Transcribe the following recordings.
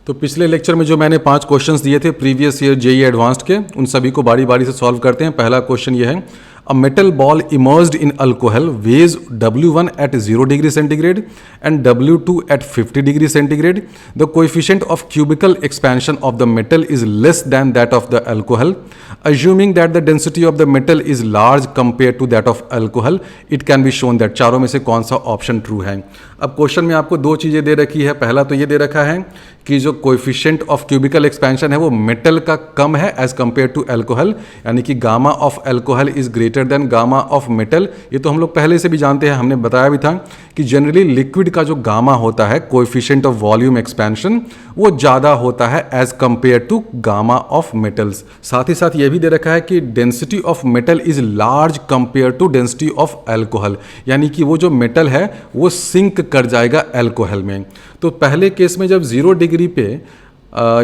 तो पिछले लेक्चर में जो मैंने 5 क्वेश्चंस दिए थे प्रीवियस ईयर जेईई एडवांस्ड के, उन सभी को बारी बारी से सॉल्व करते हैं। पहला क्वेश्चन ये है, a metal ball immersed in alcohol weighs W1 at 0 degree centigrade and W2 at 50 degree centigrade. The coefficient of cubical expansion of the metal is less than that of the alcohol. Assuming that the density of the metal is large compared to that of alcohol, it can be shown that चारों में से कौन सा option true है। अब question में आपको दो चीज़ें दे रखी है। पहला तो ये दे रखा है कि जो कोएफिशिएंट ऑफ क्यूबिकल एक्सपेंशन है वो मेटल का कम है एज कंपेयर टू अल्कोहल, यानी कि gamma of alcohol is greater than gamma of metal. ये तो हम लोग पहले से भी जानते हैं, हमने बताया भी था कि जनरली लिक्विड का जो गामा होता है कोएफिशिएंट ऑफ वॉल्यूम एक्सपेंशन वो ज़्यादा होता है as compare to gamma of metals. साथ ही साथ ये भी दे रखा है कि density of metal is large compare to density of alcohol, यानी कि वो जो मेटल है वो सिंक कर जाएगा अल्कोहल में। तो पहले केस में जब 0 डिग्री पे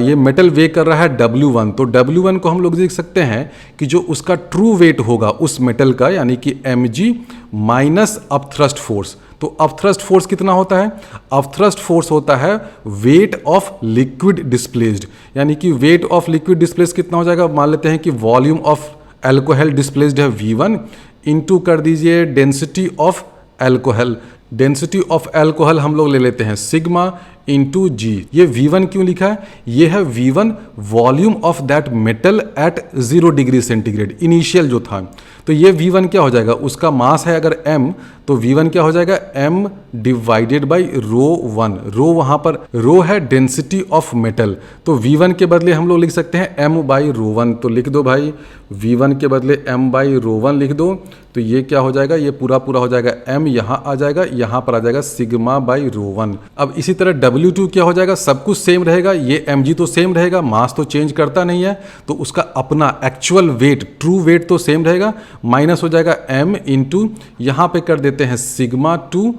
ये मेटल वे कर रहा है W1, तो W1 को हम लोग देख सकते हैं कि जो उसका ट्रू वेट होगा उस मेटल का, यानी कि mg माइनस अपथ्रस्ट फोर्स। तो अपथ्रस्ट फोर्स कितना होता है? अपथ्रस्ट फोर्स होता है वेट ऑफ लिक्विड डिस्प्लेस्ड, यानी कि वेट ऑफ लिक्विड डिस्प्लेस्ड कितना हो जाएगा? मान लेते हैं कि वॉल्यूम ऑफ अल्कोहल डिस्प्लेस्ड है V1, इनटू कर दीजिए density of alcohol. Density of alcohol हम लोग ले लेते हैं सिग्मा इंटू जी। ये V1 क्यों लिखा है? ये है V1 volume of that metal at 0 degree centigrade, initial जो था। तो ये V1 क्या हो जाएगा? उसका मास है अगर m, तो V1 क्या हो जाएगा? m divided by ρ1। रो वहाँ पर रो है डेंसिटी ऑफ मेटल, तो V1 के बदले हम लोग लिख सकते हैं m बाई ρ1। तो लिख दो भाई, V1 के बदले m बाई ρ1 लिख दो। तो ये क्या हो जाएगा? ये पूरा पूरा हो जाएगा m, यहाँ आ जाएगा, यहाँ पर आ जाएगा सिग्मा बाई ρ1। अब इसी तरह W2 क्या हो जाएगा? सब कुछ सेम रहेगा, ये mg तो सेम रहेगा, मास तो चेंज करता नहीं है, तो उसका अपना एक्चुअल वेट, ट्रू वेट तो सेम रहेगा, माइनस हो जाएगा m इंटू यहाँ पे कर देते हैं सिग्मा 2,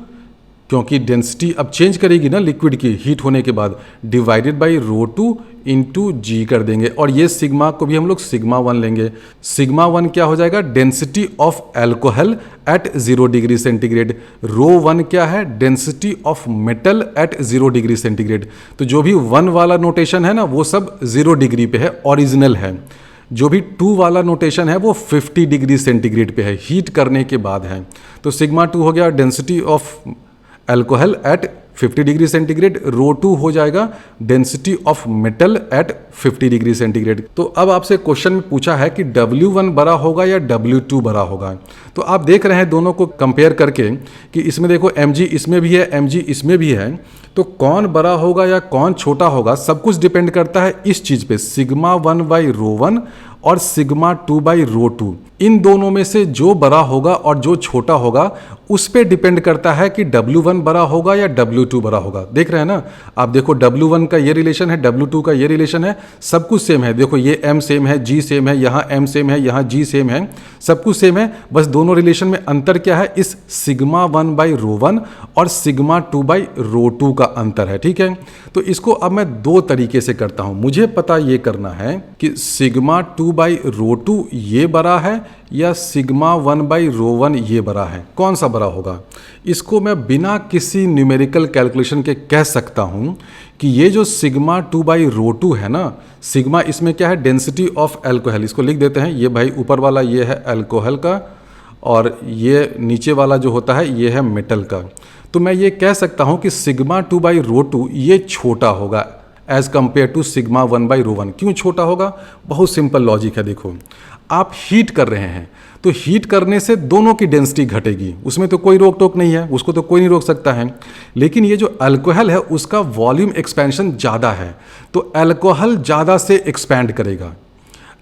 क्योंकि डेंसिटी अब चेंज करेगी ना लिक्विड की हीट होने के बाद, डिवाइडेड बाई ρ2 इंटू जी कर देंगे। और ये सिग्मा को भी हम लोग सिग्मा 1 लेंगे। सिग्मा 1 क्या हो जाएगा? Density of alcohol at 0 degree centigrade. ρ1 क्या है? Density of metal at 0 degree centigrade. तो जो भी 1 वाला नोटेशन है ना वो सब 0 डिग्री पे है, ओरिजिनल है। जो भी 2 वाला नोटेशन है वो 50 डिग्री सेंटीग्रेड पे है, हीट करने के बाद है। तो सिग्मा 2 हो गया density of alcohol at 50 degree centigrade, ρ2 हो जाएगा density of metal at 50 degree centigrade. तो अब आपसे क्वेश्चन में पूछा है कि W1 बड़ा होगा या W2 बड़ा होगा। तो आप देख रहे हैं दोनों को कंपेयर करके कि इसमें देखो mg इसमें भी है, mg इसमें भी है, तो कौन बड़ा होगा या कौन छोटा होगा सब कुछ डिपेंड करता है इस चीज़ पे, सिग्मा 1 बाई ρ1 और सिग्मा 2 बाई ρ2। इन दोनों में से जो बड़ा होगा और जो छोटा होगा उस पे डिपेंड करता है कि W1 बड़ा होगा या W2 बड़ा होगा। देख रहे हैं ना आप, देखो W1 का ये रिलेशन है, W2 का ये रिलेशन है, सब कुछ सेम है। देखो ये m सेम है, g सेम है, यहाँ m सेम है, यहाँ g सेम है, सब कुछ सेम है। बस दोनों रिलेशन में अंतर क्या है? इस सिग्मा 1 बाई ρ1 और सिग्मा 2 बाई ρ2 का अंतर है। ठीक है, तो इसको अब मैं 2 तरीके से करता हूँ। मुझे पता ये करना है कि सिग्मा 2 बाई ρ2 ये बड़ा है या सिग्मा 1 बाई ρ1 ये बड़ा है, कौन सा बड़ा होगा? इसको मैं बिना किसी न्यूमेरिकल कैलकुलेशन के कह सकता हूँ कि ये जो सिग्मा 2 बाई ρ2 है ना, सिग्मा इसमें क्या है? Density of alcohol. इसको लिख देते हैं, ये भाई ऊपर वाला ये है अल्कोहल का और ये नीचे वाला जो होता है ये है मेटल का। तो मैं ये कह सकता हूँ कि सिग्मा 2 बाई ρ2 ये छोटा होगा as compare to sigma 1 by ρ1। क्यों छोटा होगा? बहुत सिंपल लॉजिक है। देखो आप हीट कर रहे हैं तो हीट करने से दोनों की डेंसिटी घटेगी, उसमें तो कोई रोक टोक नहीं है, उसको तो कोई नहीं रोक सकता है। लेकिन ये जो अल्कोहल है उसका वॉल्यूम एक्सपेंशन ज़्यादा है, तो अल्कोहल ज़्यादा से एक्सपैंड करेगा।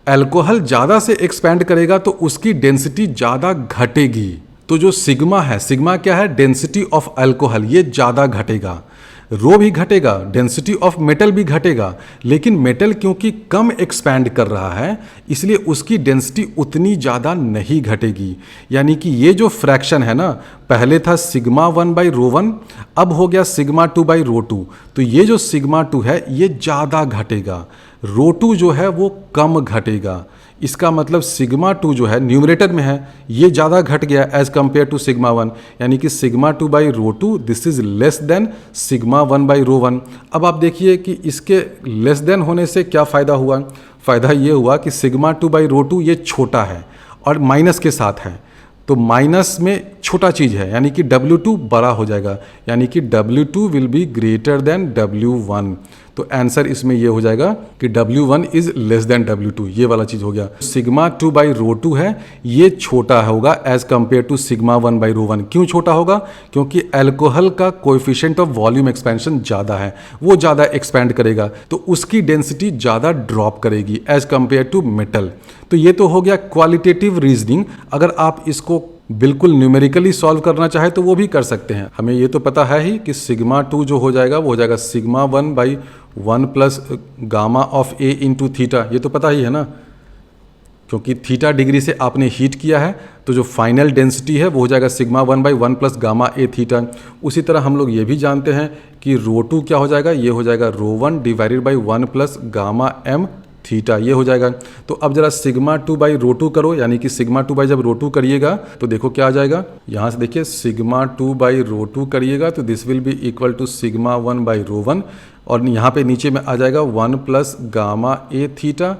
अल्कोहल ज़्यादा से एक्सपैंड करेगा तो उसकी डेंसिटी ज़्यादा घटेगी। तो जो सिग्मा है, सिग्मा क्या है? डेंसिटी ऑफ अल्कोहल, ये ज़्यादा घटेगा। रो भी घटेगा, डेंसिटी ऑफ मेटल भी घटेगा, लेकिन मेटल क्योंकि कम एक्सपैंड कर रहा है इसलिए उसकी डेंसिटी उतनी ज़्यादा नहीं घटेगी। यानी कि ये जो फ्रैक्शन है ना, पहले था सिग्मा 1 बाई ρ1, अब हो गया सिग्मा 2 बाई ρ2। तो ये जो सिग्मा 2 है ये ज़्यादा घटेगा, ρ2 जो है वो कम घटेगा। इसका मतलब सिग्मा 2 जो है न्यूमरेटर में है ये ज़्यादा घट गया एज कंपेयर टू सिग्मा 1, यानी कि sigma 2 by rho 2 this is less than sigma 1 by rho 1। अब आप देखिए कि इसके लेस देन होने से क्या फ़ायदा हुआ, फ़ायदा ये हुआ कि सिग्मा 2 बाई रो 2 ये छोटा है और माइनस के साथ है, तो माइनस में छोटा चीज़ है यानी कि W2 बड़ा हो जाएगा, यानी कि W2 will be greater than W1। तो आंसर इसमें ये हो जाएगा कि W1 is less than W2, ये वाला चीज़ हो गया। सिग्मा 2 बाई रो 2 है ये छोटा होगा as compare to sigma 1 by rho 1। क्यों छोटा होगा? क्योंकि अल्कोहल का कोएफिशिएंट ऑफ वॉल्यूम एक्सपेंशन ज़्यादा है, वो ज़्यादा एक्सपेंड करेगा तो उसकी डेंसिटी ज़्यादा ड्रॉप करेगी एज कंपेयर टू मेटल। तो ये तो हो गया क्वालिटेटिव रीजनिंग। अगर आप इसको बिल्कुल न्यूमेरिकली सॉल्व करना चाहे तो वो भी कर सकते हैं। हमें ये तो पता है ही कि सिग्मा 2 जो हो जाएगा वो हो जाएगा sigma 1 by 1 plus gamma of A into theta, ये तो पता ही है ना, क्योंकि थीटा डिग्री से आपने हीट किया है तो जो फाइनल डेंसिटी है वो हो जाएगा sigma 1 by 1 plus gamma A theta. उसी तरह हम लोग ये भी जानते हैं कि रो 2 क्या हो जाएगा, ये हो जाएगा rho 1 divided by 1 plus gamma M theta, ये हो जाएगा। तो अब जरा सिग्मा 2 बाई रो 2 करो, यानी कि सिग्मा 2 बाई जब रो 2 करिएगा तो देखो क्या आ जाएगा, यहाँ से देखिए सिग्मा 2 बाई रो 2 करिएगा तो this will be equal to sigma 1 by rho 1, और यहाँ पे नीचे में आ जाएगा 1 प्लस गामा ए थीटा,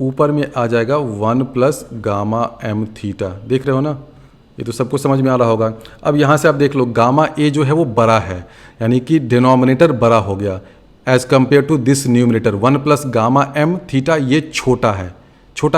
ऊपर में आ जाएगा 1 प्लस गामा एम थीटा। देख रहे हो ना, ये तो सबको समझ में आ रहा होगा। अब यहाँ से आप देख लो गामा ए जो है वो बड़ा है, यानी कि डिनोमिनेटर बड़ा हो गया as compare to this numerator. 1 plus gamma M theta ये छोटा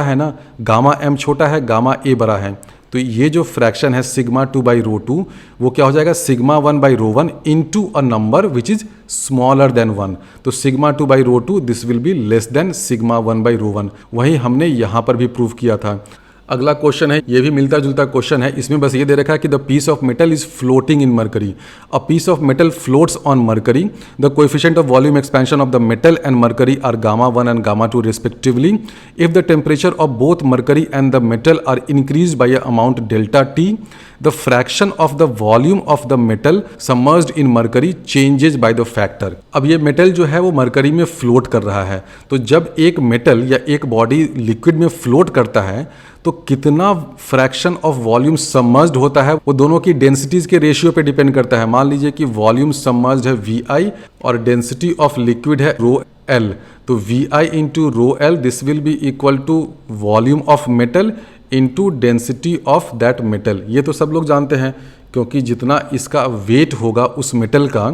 है ना, गामा एम छोटा है, गामा ए बड़ा है, तो ये जो फ्रैक्शन है सिग्मा 2 बाई रो 2 वो क्या हो जाएगा sigma 1 by rho 1 into a number which is smaller than 1। तो sigma 2 by rho 2 this will be less than sigma 1 by rho 1। वही हमने यहाँ पर भी प्रूव किया था। अगला क्वेश्चन है, ये भी मिलता जुलता क्वेश्चन है, इसमें बस ये दे रखा है कि the piece of metal is floating in mercury. A piece of metal floats on mercury, the coefficient of volume expansion of the metal and mercury are gamma 1 and gamma 2 respectively. If the temperature of both mercury and the metal are increased by a amount delta T, the fraction of the volume of the metal submerged in mercury changes by the factor। अब ये metal जो है वो mercury में float कर रहा है, तो जब एक मेटल या एक बॉडी लिक्विड में फ्लोट करता है तो कितना फ्रैक्शन ऑफ वॉल्यूम सबमर्ज्ड होता है वो दोनों की डेंसिटीज के रेशियो पे डिपेंड करता है। मान लीजिए कि वॉल्यूम सबमर्ज्ड है VI और डेंसिटी ऑफ लिक्विड है रो L, तो VI into rho L this will be equal to volume of metal into density of that metal. ये तो सब लोग जानते हैं, क्योंकि जितना इसका वेट होगा उस मेटल का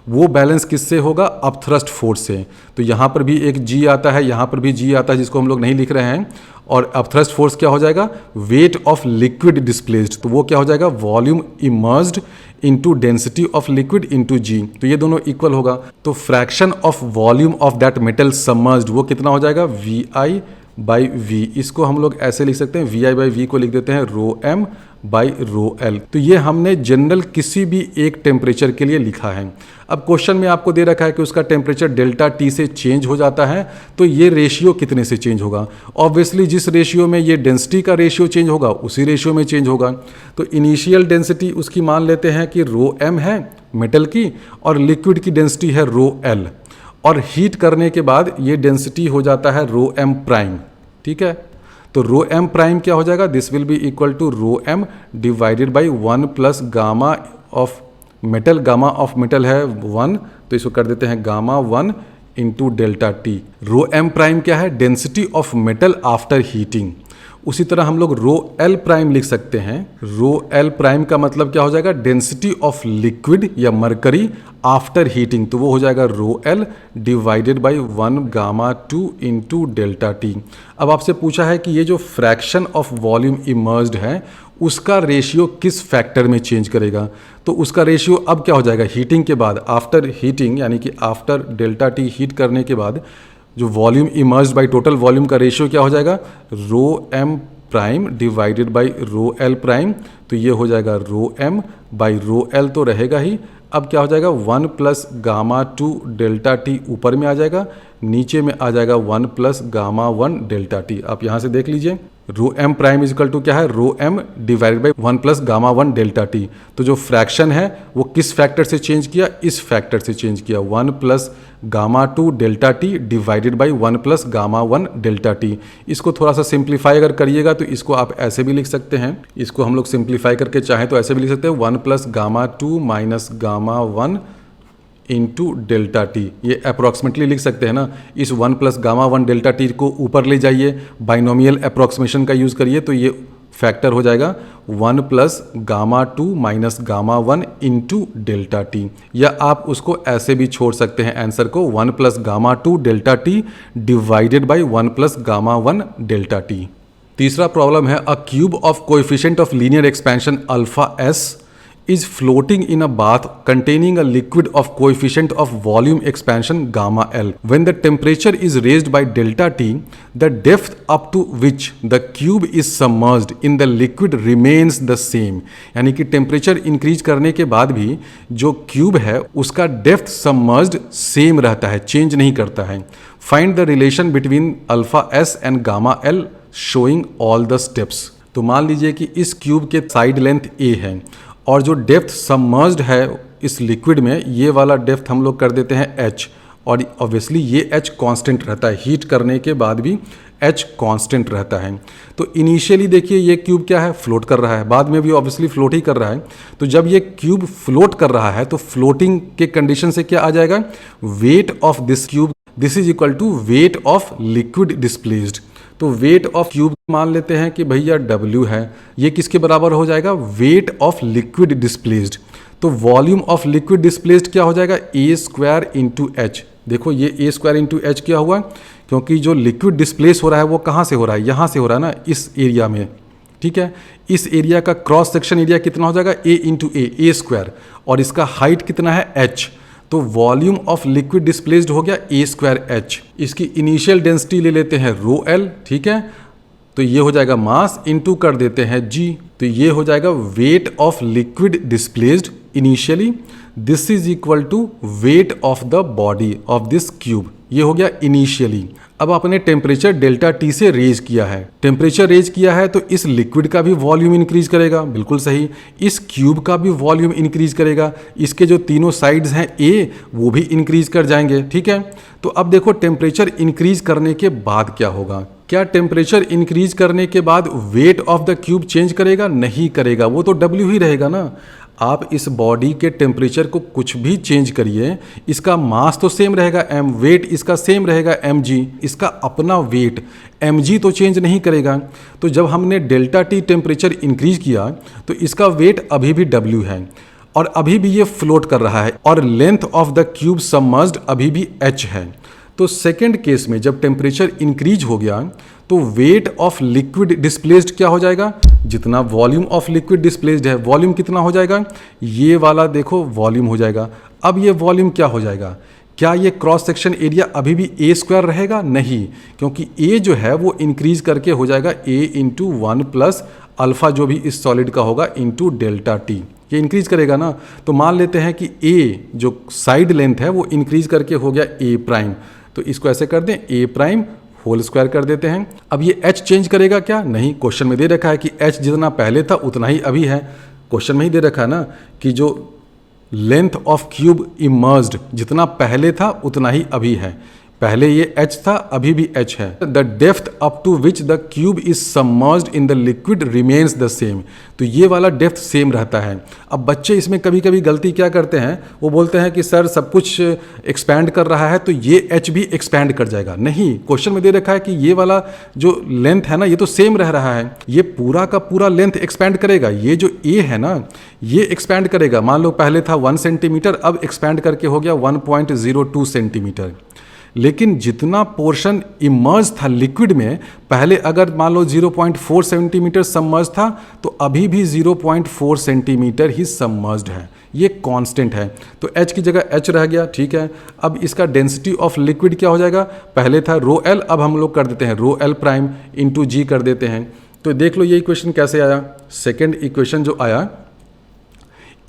वो बैलेंस किससे होगा, अपथ्रस्ट फोर्स से। तो यहाँ पर भी एक G आता है, यहाँ पर भी G आता है जिसको हम लोग नहीं लिख रहे हैं, और अपथ्रस्ट फोर्स क्या हो जाएगा, वेट ऑफ लिक्विड डिस्प्लेस्ड, तो वो क्या हो जाएगा volume emerged into density of liquid into G, तो ये दोनों इक्वल होगा। तो fraction of volume of that metal submerged वो कितना हो जाएगा VI बाई V। इसको हम लोग ऐसे लिख सकते हैं, VI बाई V को लिख देते हैं रो M बाई रो L। तो ये हमने जनरल किसी भी एक टेम्परेचर के लिए लिखा है। अब क्वेश्चन में आपको दे रखा है कि उसका टेम्परेचर डेल्टा T से चेंज हो जाता है, तो ये रेशियो कितने से चेंज होगा। ऑब्वियसली जिस रेशियो में ये डेंसिटी का रेशियो चेंज होगा उसी रेशियो में चेंज होगा। तो इनिशियल डेंसिटी उसकी मान लेते हैं कि रो M है मेटल की, और लिक्विड की डेंसिटी है रो L, और हीट करने के बाद ये डेंसिटी हो जाता है रो M प्राइम। ठीक है, तो रो M प्राइम क्या हो जाएगा, this will be equal to rho M divided by 1 plus gamma of metal. Gamma of metal है 1, तो इसको कर देते हैं gamma 1 into delta T। Rho M prime क्या है, density of metal after heating. उसी तरह हम लोग रो L प्राइम लिख सकते हैं। रो L प्राइम का मतलब क्या हो जाएगा, डेंसिटी ऑफ लिक्विड या मरकरी आफ्टर हीटिंग, तो वो हो जाएगा रो L divided by 1 gamma 2 into delta T। अब आपसे पूछा है कि ये जो फ्रैक्शन ऑफ वॉल्यूम इमर्ज्ड है उसका रेशियो किस फैक्टर में चेंज करेगा, तो उसका रेशियो अब क्या हो जाएगा, हीटिंग के बाद, आफ्टर हीटिंग यानी कि आफ्टर डेल्टा T हीट करने के बाद जो volume emerged by total volume का रेशियो क्या हो जाएगा, रो M prime divided by rho L prime, तो ये हो जाएगा रो M बाई रो L तो रहेगा ही। अब क्या हो जाएगा 1 प्लस गामा 2 डेल्टा T ऊपर में आ जाएगा, नीचे में आ जाएगा 1 प्लस गामा 1 डेल्टा T। आप यहाँ से देख लीजिए, rho M prime is equal to क्या है, rho M divided by 1 plus gamma 1 delta T. तो जो फ्रैक्शन है वो किस फैक्टर से चेंज किया, इस फैक्टर से चेंज किया, 1 plus gamma 2 delta T divided by 1 plus gamma 1 delta T. इसको थोड़ा सा सिंप्लीफाई अगर करिएगा तो इसको आप ऐसे भी लिख सकते हैं, इसको हम लोग सिंप्लीफाई करके चाहें तो ऐसे भी लिख सकते हैं, 1 plus gamma 2 minus gamma 1 into delta T. ये अप्रॉक्सीमेटली लिख सकते हैं ना। इस 1 प्लस गामा 1 डेल्टा टी को ऊपर ले जाइए, बाइनोमियल अप्रॉक्सीमेशन का यूज़ करिए तो ये फैक्टर हो जाएगा 1 plus gamma 2 minus gamma 1 into delta T. या आप उसको ऐसे भी छोड़ सकते हैं आंसर को, 1 plus gamma 2 delta T divided by 1 plus gamma 1 delta T. तीसरा प्रॉब्लम है, अ cube of coefficient of linear expansion alpha S is floating in a bath containing a liquid of coefficient of volume expansion gamma L. When the temperature is raised by delta T, the depth up to which the cube is submerged in the liquid remains the same. यानी कि temperature increase करने के बाद भी जो cube है उसका depth submerged same रहता है, चेंज नहीं करता है। Find the relation between alpha S and gamma L showing all the steps. तो मान लीजिए कि इस क्यूब के साइड लेंथ ए है और जो डेप्थ सबमर्ज्ड है इस लिक्विड में, ये वाला डेप्थ हम लोग कर देते हैं h, और ऑब्वियसली ये h कांस्टेंट रहता है, हीट करने के बाद भी h कांस्टेंट रहता है। तो इनिशियली देखिए ये क्यूब क्या है, फ्लोट कर रहा है, बाद में भी ऑब्वियसली फ्लोट ही कर रहा है। तो जब ये क्यूब फ्लोट कर रहा है तो फ्लोटिंग के कंडीशन से क्या आ जाएगा, weight of this cube this is equal to weight of liquid displaced. तो वेट ऑफ क्यूब मान लेते हैं कि भैया W है, ये किसके बराबर हो जाएगा, वेट ऑफ लिक्विड डिस्प्लेस्ड। तो वॉल्यूम ऑफ लिक्विड डिस्प्लेस्ड क्या हो जाएगा, ए स्क्वायर इंटू एच। देखो ये ए स्क्वायर इंटू एच क्या हुआ, क्योंकि जो लिक्विड डिस्प्लेस हो रहा है वो कहाँ से हो रहा है, यहाँ से हो रहा है ना, इस एरिया में। ठीक है, इस एरिया का क्रॉस सेक्शन एरिया कितना हो जाएगा, ए इंटू ए स्क्वायर, और इसका हाइट कितना है h। तो वॉल्यूम ऑफ लिक्विड डिस्प्लेस्ड हो गया ए स्क्वायर एच। इसकी इनिशियल डेंसिटी ले लेते हैं रो एल, ठीक है, तो ये हो जाएगा मास इंटू कर देते हैं जी, तो ये हो जाएगा weight of liquid displaced initially, this is equal to weight of the body of this cube. ये हो गया इनिशियली। अब आपने टेम्परेचर डेल्टा टी से रेज किया है, टेम्परेचर रेज किया है तो इस लिक्विड का भी वॉल्यूम इंक्रीज करेगा, बिल्कुल सही, इस क्यूब का भी वॉल्यूम इंक्रीज करेगा, इसके जो तीनों साइड्स हैं ए वो भी इंक्रीज कर जाएंगे। ठीक है, तो अब देखो टेम्परेचर इंक्रीज करने के बाद क्या होगा, क्या टेम्परेचर इंक्रीज करने के बाद wait of the cube change करेगा, नहीं करेगा, वो तो W ही रहेगा ना। आप इस बॉडी के टेम्परेचर को कुछ भी चेंज करिए, इसका मास तो सेम रहेगा m, वेट इसका सेम रहेगा mg, इसका अपना वेट mg तो चेंज नहीं करेगा। तो जब हमने डेल्टा टी टेम्परेचर इंक्रीज किया तो इसका वेट अभी भी w है और अभी भी ये फ्लोट कर रहा है, और length of the cube submerged अभी भी h है। तो सेकेंड केस में जब टेम्परेचर इंक्रीज हो गया तो वेट ऑफ लिक्विड डिस्प्लेस्ड क्या हो जाएगा, जितना वॉल्यूम ऑफ लिक्विड डिस्प्लेस्ड है वॉल्यूम कितना हो जाएगा, ये वाला देखो वॉल्यूम हो जाएगा। अब ये वॉल्यूम क्या हो जाएगा, क्या ये क्रॉस सेक्शन एरिया अभी भी ए स्क्वायर रहेगा, नहीं, क्योंकि ए जो है वो इंक्रीज करके हो जाएगा ए इंटू 1 प्लस अल्फा जो भी इस सॉलिड का होगा इंटू डेल्टा टी, ये इंक्रीज करेगा ना। तो मान लेते हैं कि ए जो साइड लेंथ है वो इंक्रीज करके हो गया ए प्राइम, तो इसको ऐसे कर दें ए प्राइम होल स्क्वायर कर देते हैं। अब ये h चेंज करेगा क्या, नहीं, क्वेश्चन में दे रखा है कि h जितना पहले था उतना ही अभी है, क्वेश्चन में ही दे रखा है ना कि जो लेंथ ऑफ क्यूब इमर्ज्ड जितना पहले था उतना ही अभी है, पहले ये h था अभी भी h है। The depth up to which the cube is submerged in the liquid remains the same, तो ये वाला डेप्थ सेम रहता है। अब बच्चे इसमें कभी कभी गलती क्या करते हैं, वो बोलते हैं कि सर सब कुछ एक्सपैंड कर रहा है तो ये h भी एक्सपैंड कर जाएगा, नहीं, क्वेश्चन में दे रखा है कि ये वाला जो लेंथ है ना ये तो सेम रह रहा है, ये पूरा का पूरा लेंथ एक्सपैंड करेगा, ये जो a है ना ये एक्सपैंड करेगा। मान लो पहले था 1 सेंटीमीटर, अब एक्सपैंड करके हो गया 1.02 सेंटीमीटर, लेकिन जितना पोर्शन इमर्ज था लिक्विड में, पहले अगर मान लो 0.4 सेंटीमीटर सबमर्ज था तो अभी भी 0.4 सेंटीमीटर ही सबमर्ज्ड है, ये कांस्टेंट है। तो h की जगह h रह गया, ठीक है। अब इसका डेंसिटी ऑफ लिक्विड क्या हो जाएगा, पहले था रो एल, अब हम लोग कर देते हैं रो एल प्राइम इंटू जी कर देते हैं। तो देख लो ये इक्वेशन कैसे आया, सेकेंड इक्वेशन जो आया,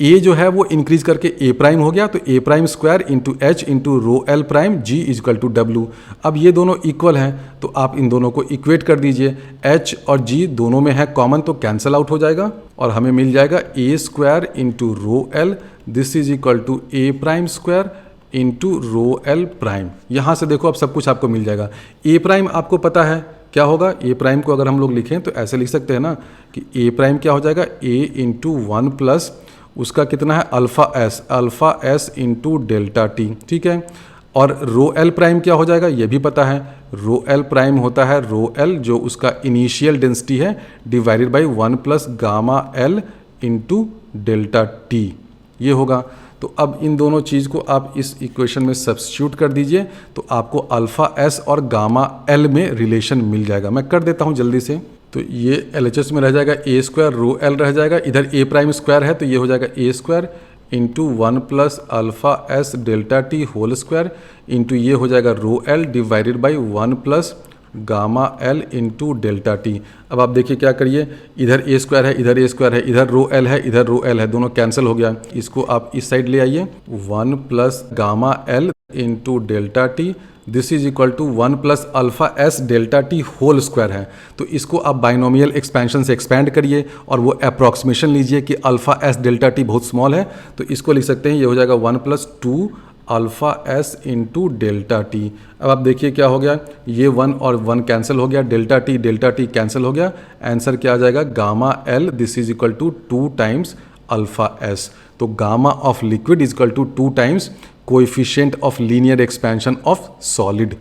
ए जो है वो इंक्रीज करके ए प्राइम हो गया, तो A prime square into H into rho L prime G is equal to W. अब ये दोनों इक्वल हैं तो आप इन दोनों को इक्वेट कर दीजिए। एच और जी दोनों में है कॉमन तो कैंसल आउट हो जाएगा और हमें मिल जाएगा A square into rho L this is equal to A prime square into rho L prime. यहाँ से देखो अब सब कुछ आपको मिल जाएगा। ए प्राइम आपको पता है क्या होगा, ए प्राइम को अगर हम लोग लिखें तो ऐसे लिख सकते हैं ना कि ए प्राइम क्या हो जाएगा, ए इंटू वन प्लस उसका कितना है alpha S into delta T, ठीक है। और रो एल प्राइम क्या हो जाएगा ये भी पता है, रो एल प्राइम होता है रो एल जो उसका इनिशियल डेंसिटी है divided by one plus gamma L into delta T, ये होगा। तो अब इन दोनों चीज़ को आप इस इक्वेशन में सब्स्टिट्यूट कर दीजिए तो आपको अल्फ़ा एस और गामा एल में रिलेशन मिल जाएगा। मैं कर देता हूँ जल्दी से। तो ये LHS में रह जाएगा ए स्क्वायर रो एल रह जाएगा, इधर ए प्राइम स्क्वायर है तो ये हो जाएगा A square into one plus alpha S delta T whole square into ये हो जाएगा rho L divided by one plus gamma L into delta T. अब आप देखिए क्या करिए, इधर ए स्क्वायर है इधर ए स्क्वायर है, इधर रो एल है इधर रो एल है, दोनों कैंसिल हो गया। इसको आप इस साइड ले आइए, one plus gamma L into delta T this is equal to one plus alpha S delta T whole square है। तो इसको आप बाइनोमियल एक्सपेंशन से एक्सपेंड करिए और वो अप्रॉक्सीमेशन लीजिए कि अल्फ़ा एस डेल्टा टी बहुत स्मॉल है तो इसको लिख सकते हैं ये हो जाएगा one plus two alpha S into delta T. अब आप देखिए क्या हो गया, ये वन और वन कैंसिल हो गया, डेल्टा टी कैंसिल हो गया, आंसर क्या आ जाएगा gamma L this is equal to two times alpha S. तो gamma of liquid is equal to two times coefficient of linear expansion of solid.